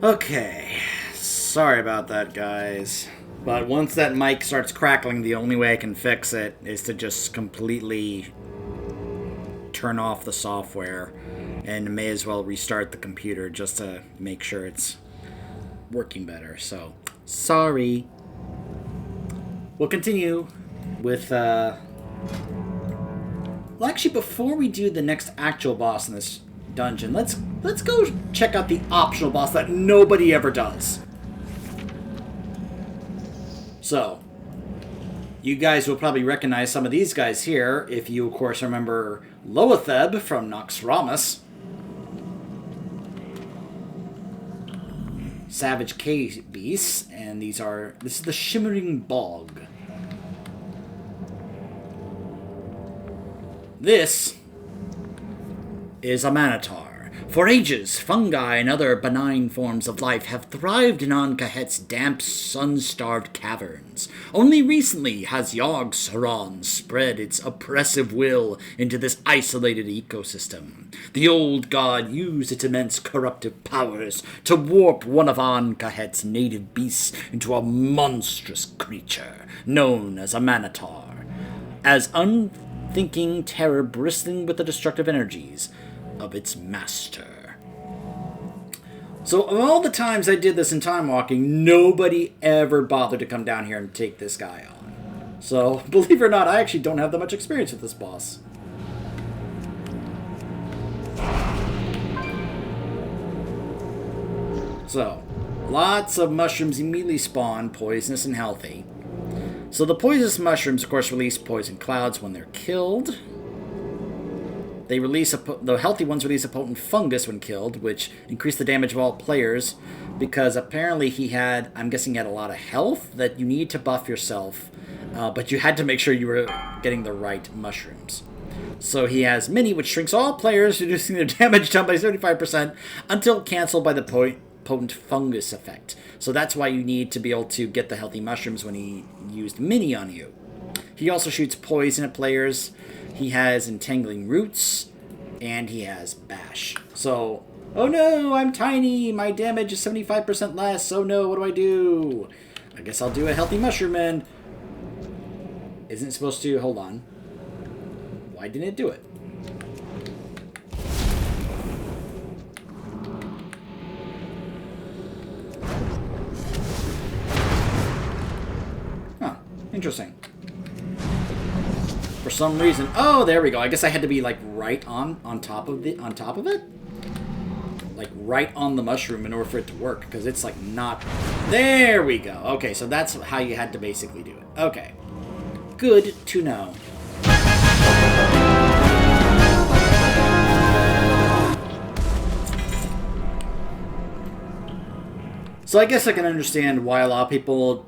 Okay, sorry about that, guys. But once that mic starts crackling, the only way I can fix it is to just completely turn off the software, and may as well restart the computer just to make sure it's working better. So, sorry. We'll continue with, well, actually, before we do the next actual boss in this dungeon, let's go check out the optional boss that nobody ever does. So, you guys will probably recognize some of these guys here if you, of course, remember Loatheb from Noxramas, Savage Cave Beasts, and this is the Shimmering Bog. This is a Minotaur. For ages, fungi and other benign forms of life have thrived in Ahn'Kahet's damp, sun-starved caverns. Only recently has Yogg-Saron spread its oppressive will into this isolated ecosystem. The old god used its immense corruptive powers to warp one of Ahn'Kahet's native beasts into a monstrous creature known as a Minotaur. As unthinking terror bristling with the destructive energies of its master. So, of all the times I did this in Time Walking, nobody ever bothered to come down here and take this guy on. So, believe it or not, I actually don't have that much experience with this boss. So, lots of mushrooms immediately spawn, poisonous and healthy. So the poisonous mushrooms, of course, release poison clouds when they're killed. They release the healthy ones release a potent fungus when killed, which increase the damage of all players, because apparently he had, I'm guessing he had a lot of health that you need to buff yourself, but you had to make sure you were getting the right mushrooms. So he has Mini, which shrinks all players, reducing their damage down by 75% until canceled by the potent fungus effect. So that's why you need to be able to get the healthy mushrooms when he used Mini on you. He also shoots poison at players. He has Entangling Roots, and he has Bash. So, oh no, I'm tiny, my damage is 75% less, oh no, what do I do? I guess I'll do a Healthy Mushroom, and isn't it supposed to, hold on. Why didn't it do it? Huh, interesting. For some reason, oh, there we go. I guess I had to be like right on top of it, like right on the mushroom in order for it to work, because it's like not. There we go. Okay, so that's how you had to basically do it. Okay, good to know. So I guess I can understand why a lot of people,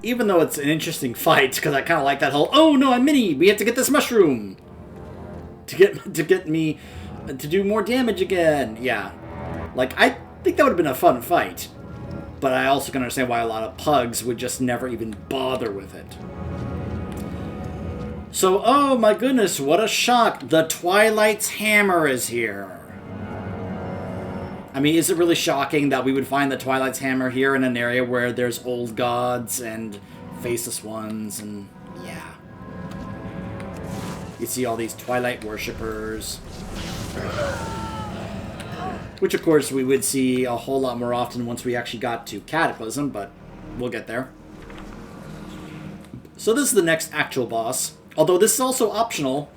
even though it's an interesting fight, because I kind of like that whole, oh no, I'm Mini, we have to get this mushroom to get me to do more damage again. Yeah, like I think that would have been a fun fight, but I also can understand why a lot of pugs would just never even bother with it. So, oh my goodness, what a shock! The Twilight's hammer is here. I mean, is it really shocking that we would find the Twilight's hammer here in an area where there's old gods and faceless ones, and yeah. You see all these Twilight worshippers. Which, of course, we would see a whole lot more often once we actually got to Cataclysm, but we'll get there. So this is the next actual boss. Although this is also optional,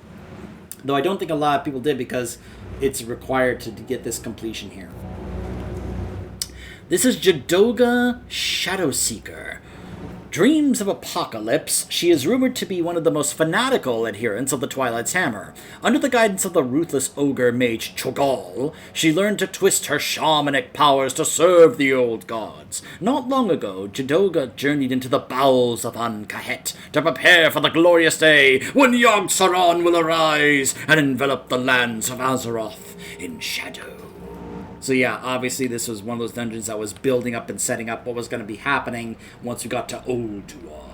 though I don't think a lot of people did because it's required to get this completion here. This is Jadoga Shadowseeker. Dreams of apocalypse, she is rumored to be one of the most fanatical adherents of the Twilight's Hammer. Under the guidance of the ruthless ogre mage Cho'Gall, she learned to twist her shamanic powers to serve the old gods. Not long ago, Jadoga journeyed into the bowels of Ahn'Kahet to prepare for the glorious day when Yogg-Saron will arise and envelop the lands of Azeroth in shadow. So yeah, obviously this was one of those dungeons that was building up and setting up what was going to be happening once we got to Ulduar.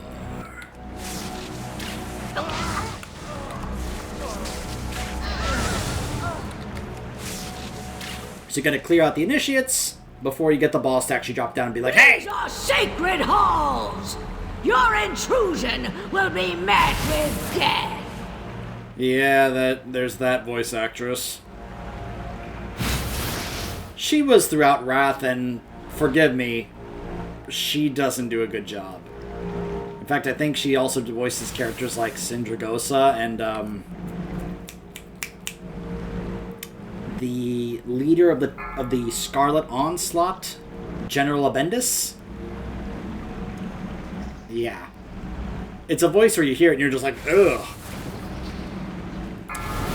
So you got to clear out the initiates, before you get the boss to actually drop down and be like, hey! These are sacred halls! Your intrusion will be met with death! Yeah, there's that voice actress. She was throughout Wrath, and forgive me, she doesn't do a good job. In fact, I think she also voices characters like Sindragosa and the leader of the Scarlet Onslaught, General Abendis. Yeah, it's a voice where you hear it and you're just like, ugh.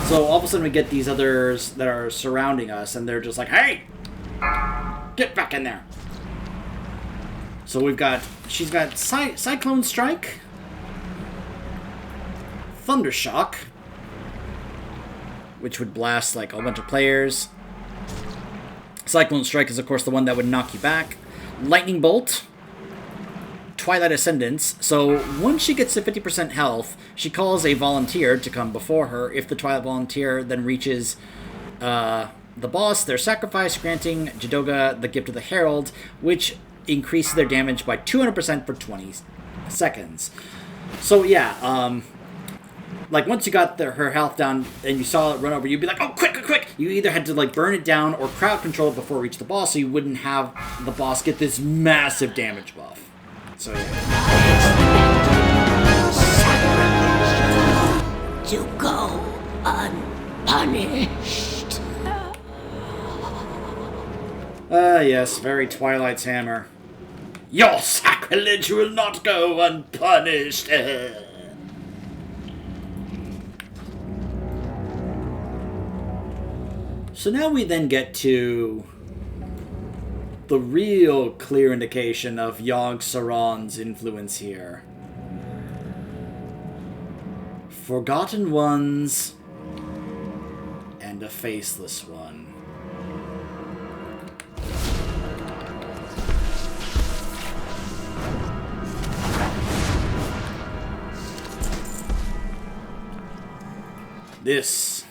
So all of a sudden we get these others that are surrounding us, and they're just like, hey, get back in there. So she's got Cyclone Strike, Thundershock, which would blast like a whole bunch of players. Cyclone Strike is of course the one that would knock you back. Lightning Bolt, Twilight Ascendance. So once she gets to 50% health, she calls a volunteer to come before her. If the Twilight volunteer then reaches the boss, they're sacrificed, granting Jidoga the gift of the Herald, which increases their damage by 200% for 20 seconds. So yeah, like once you got her health down and you saw it run over, you'd be like, oh, quick, quick, quick! You either had to like burn it down or crowd control it before it reached the boss, so you wouldn't have the boss get this massive damage buff. So yeah. To go unpunished. Yes, very Twilight's hammer. Your sacrilege will not go unpunished. So now we then get to the real clear indication of Yogg-Saron's influence here. Forgotten Ones and a Faceless One. This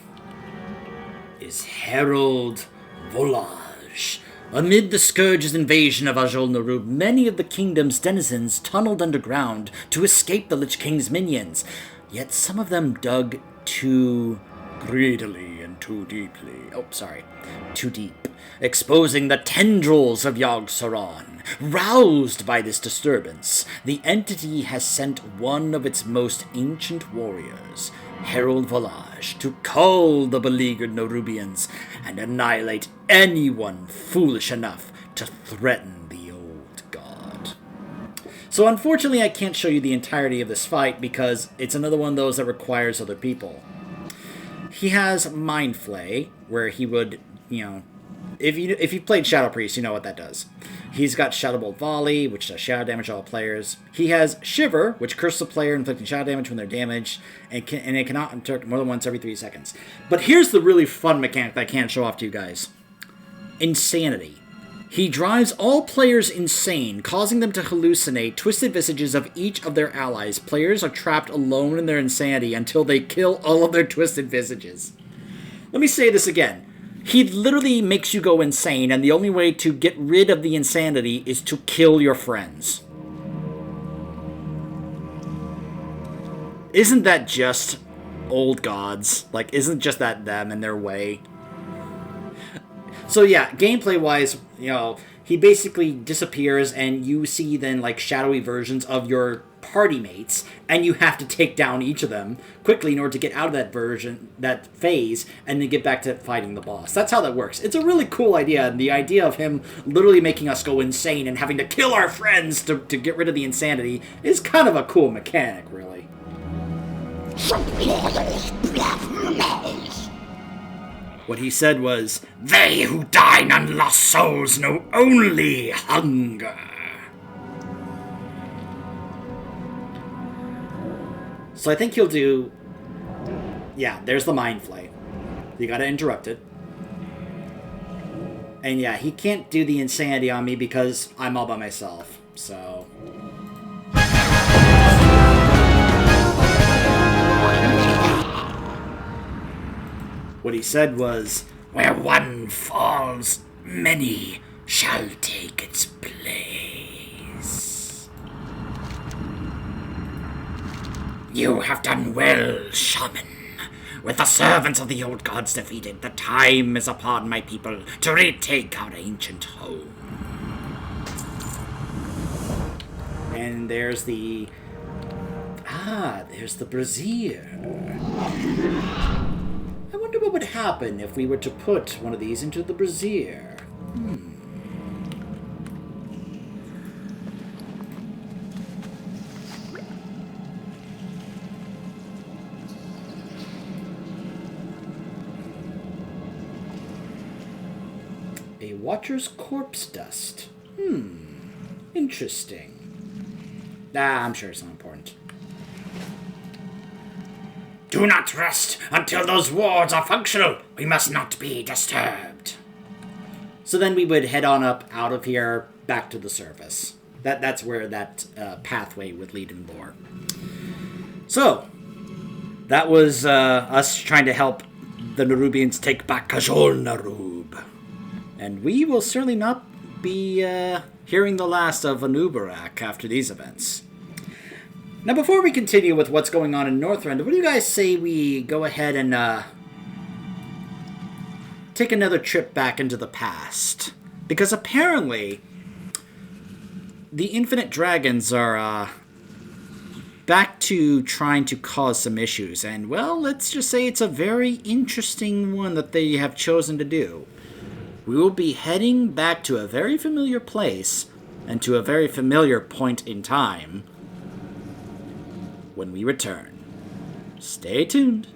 is Herald Volage. Amid the Scourge's invasion of Ajol-Nerub, many of the kingdom's denizens tunneled underground to escape the Lich King's minions. Yet some of them dug too greedily and too deeply. Too deep. Exposing the tendrils of Yogg-Saron. Roused by this disturbance, the entity has sent one of its most ancient warriors, Herald Volage, to cull the beleaguered Nerubians and annihilate anyone foolish enough to threaten the old god. So unfortunately I can't show you the entirety of this fight because it's another one of those that requires other people. He has Mind Flay, where he would, if you've played Shadow Priest, you know what that does. He's got Shadow Bolt Volley, which does shadow damage to all players. He has Shiver, which curses a player, inflicting shadow damage when they're damaged, and it cannot interact more than once every 3 seconds. But here's the really fun mechanic that I can't show off to you guys. Insanity. He drives all players insane, causing them to hallucinate twisted visages of each of their allies. Players are trapped alone in their insanity until they kill all of their twisted visages. Let me say this again. He literally makes you go insane, and the only way to get rid of the insanity is to kill your friends. Isn't that just old gods? Like, isn't just that them and their way? So yeah, gameplay-wise, he basically disappears, and you see then, like, shadowy versions of your party mates, and you have to take down each of them quickly in order to get out of that phase, and then get back to fighting the boss. That's how that works. It's a really cool idea, and the idea of him literally making us go insane and having to kill our friends to get rid of the insanity is kind of a cool mechanic, really. What he said was, "They who dine on lost souls know only hunger." So I think he'll do... Yeah, there's the Mind Flay. You gotta interrupt it. And yeah, he can't do the insanity on me because I'm all by myself, so... What he said was, "Where one falls, many shall take its place. You have done well, shaman. With the servants of the old gods defeated, the time is upon my people to retake our ancient home. And there's the... there's the brazier. I wonder what would happen if we were to put one of these into the brazier. A watcher's corpse dust. Interesting. I'm sure it's not important. Do not rest until those wards are functional. We must not be disturbed. So then we would head on up out of here, back to the surface. That's where that pathway would lead in lore. So, that was us trying to help the Nerubians take back Kajol Narub. And we will certainly not be hearing the last of Anubarak after these events. Now, before we continue with what's going on in Northrend, what do you guys say we go ahead and take another trip back into the past? Because apparently, the Infinite Dragons are back to trying to cause some issues. And, well, let's just say it's a very interesting one that they have chosen to do. We will be heading back to a very familiar place and to a very familiar point in time when we return. Stay tuned.